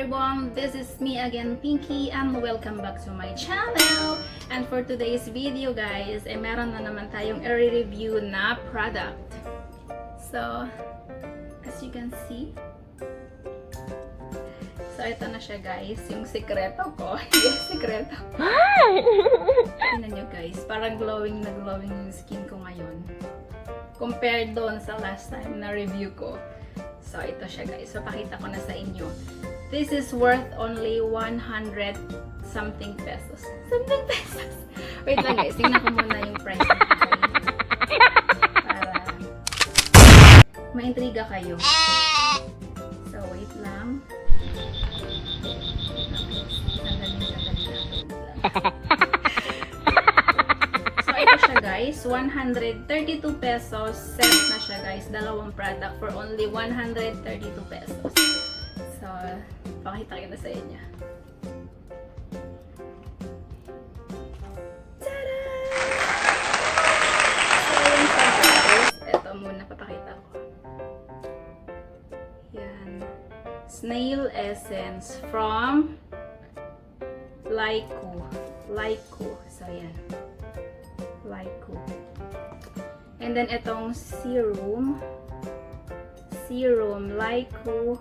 everyone, this is me again, Pinky, and welcome back to my channel. And for today's video guys, meron na naman tayong i-review na product. So, as you can see, so ito na siya guys, yung sikreto ko. Yes, sikreto. Tingnan nyo guys, parang glowing na glowing yung skin ko ngayon. Compared doon sa last time na review ko. So, ito siya guys. So, pakita ko na sa inyo. This is worth only 100 something pesos. Something pesos! Wait lang guys. Tingnan ko muna yung price nito. Para maintriga kayo. So, wait lang. So, ito siya guys. 132 pesos. Set na siya guys. Dalawang product for only 132 pesos. So, pakita ko na sa inyo. Tada! So, yun siya guys. Ito muna papakita ko. Yan. Snail Essence from Lyko. So, yan. Lyko. And then, itong serum Lyko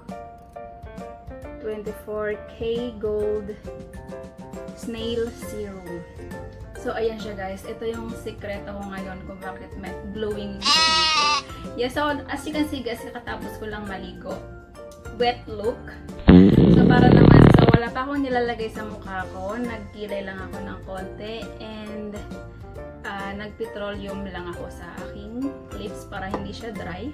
24K Gold Snail Serum. So, ayan siya guys. Ito yung sikreto ko ngayon kung bakit may glowing yung skin ko. Yeah, so, as you can see guys, katapos ko lang maligo. Wet look. So, para naman, so, wala pa akong nilalagay sa mukha ko. Nagkilay lang ako ng konti. And, nagpetroleum lang ako sa aking lips para hindi siya dry.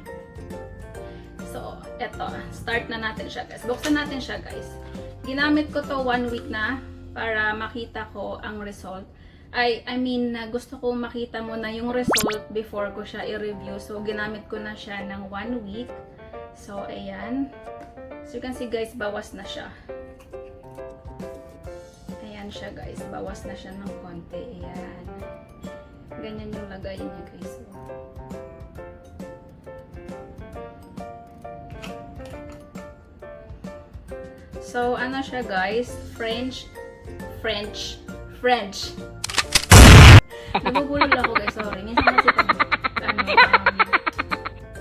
So, eto. Start na natin siya guys. Buksan natin siya guys. Ginamit ko to 1 week na para makita ko ang result. I mean, gusto ko makita muna yung result before ko siya i-review. So, ginamit ko na siya ng 1 week. So, ayan. So, you can see guys, bawas na siya. Ayan siya guys. Bawas na siya ng konti. Ayan. Ganyan yung lagay niya guys. So, ano siya guys? French. Nabubulol ako guys, sorry. Minsan kasi pag,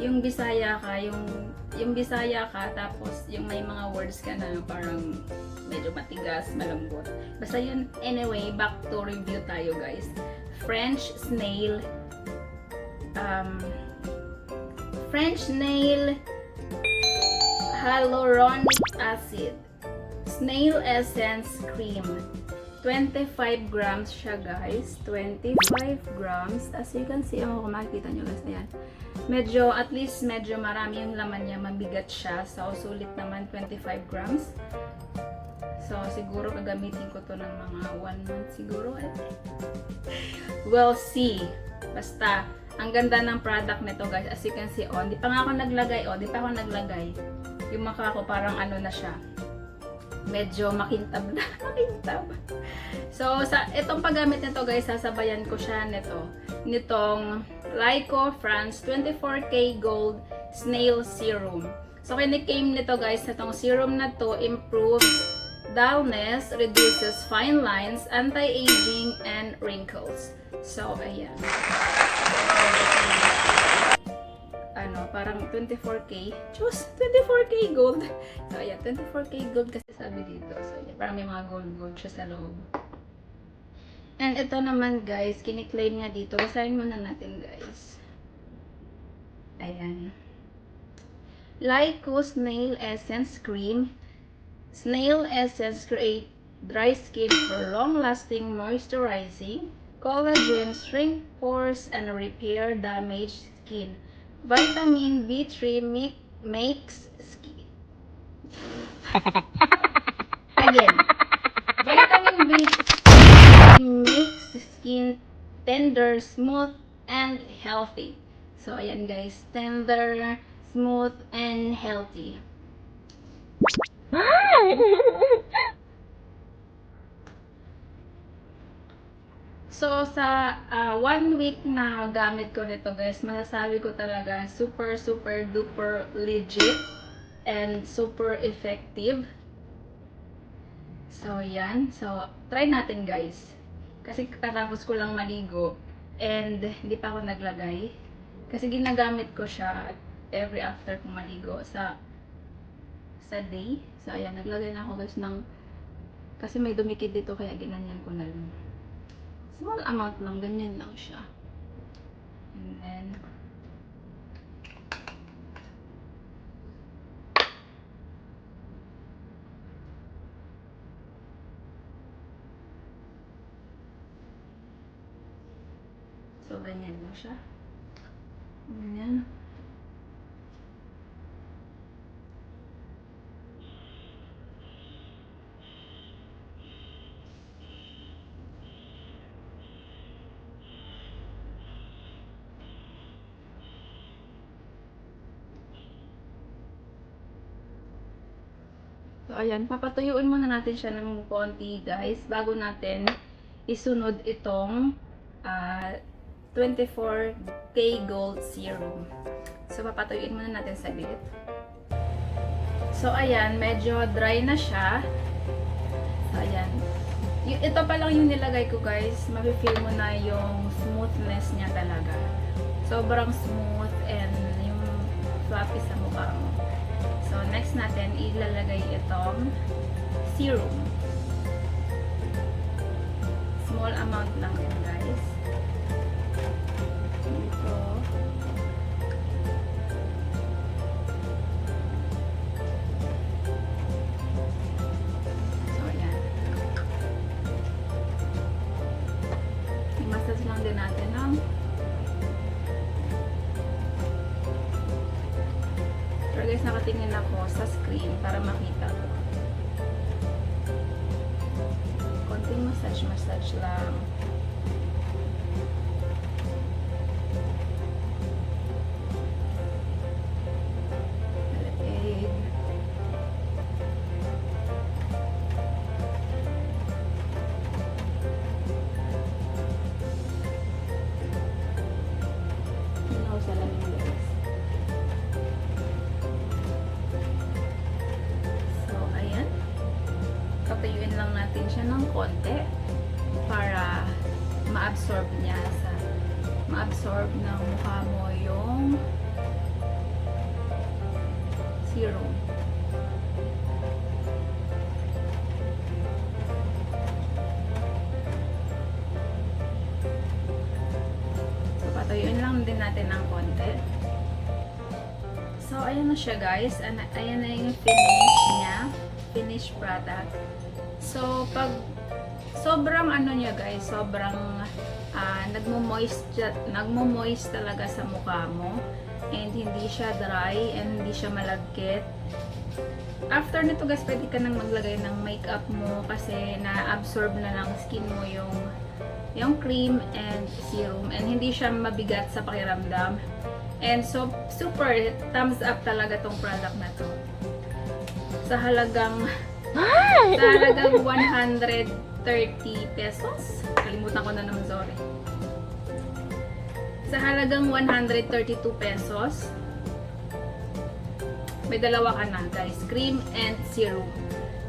yung Bisaya ka, yung Bisaya ka, tapos yung may mga words ka na parang medyo matigas, malambot. Basta yun, anyway, back to review tayo guys. French Snail Hyaluronic Acid Snail Essence Cream. 25 grams siya guys. 25 grams. As you can see, kung makikita nyo guys, ayan. Medyo, at least medyo marami yung laman niya. Mabigat siya. So, sulit naman 25 grams. So, siguro gagamitin ko to ng mga 1 month siguro. We'll see. Basta, ang ganda ng product nito guys. As you can see, oh, di pa nga ako naglagay. Oh, di pa ako naglagay. Yung mukha ko parang ano na siya. Medyo makintab na. Makintab. So, sa itong paggamit nito guys, sasabayan ko siya nitong Lyko France 24K Gold Snail Serum. So, kinikame nito guys, itong serum na to improves dullness, reduces fine lines, anti-aging, and wrinkles. So, ayan. Parang 24K. Choose 24K gold. So, ayan. 24K gold kasi sabi dito. So, ayan. Parang may mga gold siya sa loob. And ito naman, guys. Kiniklaim nga dito. Basahin muna natin, guys. Ayan. Lyko Snail Essence Cream. Snail Essence create dry skin for long-lasting moisturizing. Collagen shrink pores and repair damaged skin. Vitamin B3 makes skin. Again. Vitamin B3 makes skin tender, smooth, and healthy. So, ayan guys. Tender, smooth, and healthy. So, sa 1 week na gamit ko nito guys, masasabi ko talaga super duper legit and super effective. So, yan. So, try natin guys. Kasi katapos ko lang maligo. And, hindi pa ako naglagay. Kasi ginagamit ko siya every after kong maligo sa day. So, ayan. Naglagay na ako guys ng... Kasi may dumikit dito kaya ginanyan ko na lang. Small amount lang. Ganyan lang siya. And then... So, ganyan lang siya. Ganyan. So, ayan. Papatuyuin muna natin siya ng konti, guys. Bago natin isunod itong 24K Gold Serum. So, papatuyuin muna natin saglit. So, ayan. Medyo dry na siya. So, ayan. Ito pa lang yung nilagay ko, guys. Mafe-feel mo na yung smoothness niya talaga. Sobrang smooth and yung fluffy sa mukha mo. So, next natin, ilalagay itong serum. Small amount lang yan, guys. Ito. So, ayan. I-massage lang din natin ng pero guys, nakatingin ako sa screen para makita ko. Konting massage lang. Malamig. Hinaw sa lamig, guys. Patuyuin lang natin siya ng konti para ma-absorb niya ma-absorb ng mukha mo yung serum. So, patuyuin lang din natin ng konti. So, ayan na siya, guys. Ayan na yung finish niya. Finished product. So, pag sobrang ano niya, guys, sobrang nagmo-moist talaga sa mukha mo and hindi siya dry and hindi siya malagkit. After nito, guys, pwede ka nang maglagay ng makeup mo kasi na-absorb na ng skin mo yung cream and serum and hindi siya mabigat sa pakiramdam. And so, super thumbs up talaga tong product na to. Sa halagang 130 pesos. Kalimutan ko na naman, sorry. Sa halagang 132 pesos. May dalawa ka na, guys. Cream and serum.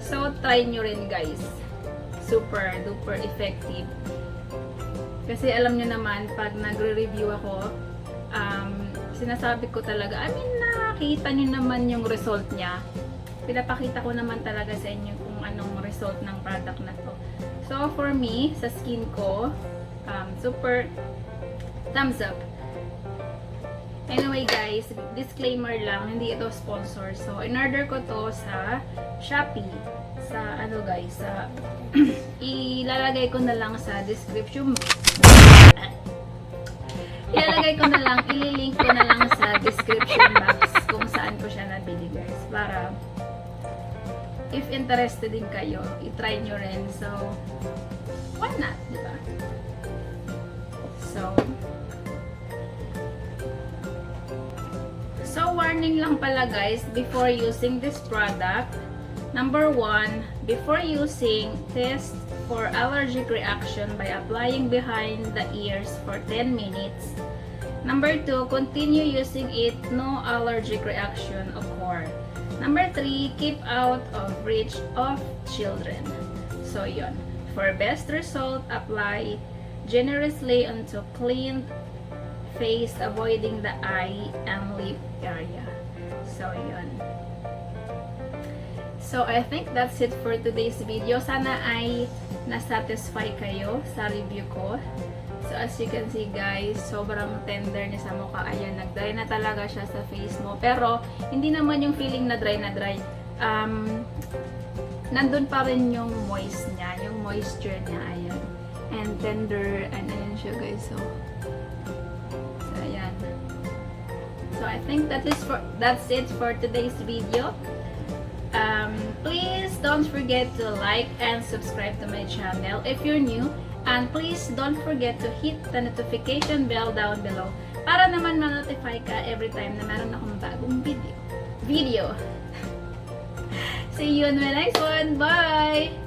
So, try nyo rin, guys. Super duper effective. Kasi alam nyo naman, pag nagre-review ako, sinasabi ko talaga, nakita nyo naman yung result niya. Pinapakita ko naman talaga sa inyo kung anong result ng product na to. So, for me, sa skin ko, super thumbs up. Anyway, guys, disclaimer lang, hindi ito sponsor. So, in-order ko to sa Shopee. Sa, guys, sa ilalagay ko na lang sa description. Ilalagay ko na lang, ililink ko na lang sa description box kung saan ko siya nabili, guys. Para if interested din kayo, i-try nyo rin. So, why not, diba? So, warning lang pala, guys, before using this product. Number 1, before using, test for allergic reaction by applying behind the ears for 10 minutes. Number 2, continue using it, no allergic reaction occur. Number 3, keep out of reach of children. So, yun. For best result, apply generously onto clean face, avoiding the eye and lip area. So, yun. So, I think that's it for today's video. Sana ay na-satisfy kayo sa review ko. So, as you can see guys, sobrang tender niya sa mukha. Ayan, nag-dry na talaga siya sa face mo. Pero, hindi naman yung feeling na dry na dry. Nandun pa rin yung moist niya, yung moisture niya, ayan. And tender, and ayan siya guys, so ayan. So, I think that's it for today's video. Please don't forget to like and subscribe to my channel if you're new. And please don't forget to hit the notification bell down below para naman ma-notify ka every time na meron akong bagong video. See you in my next one. Bye!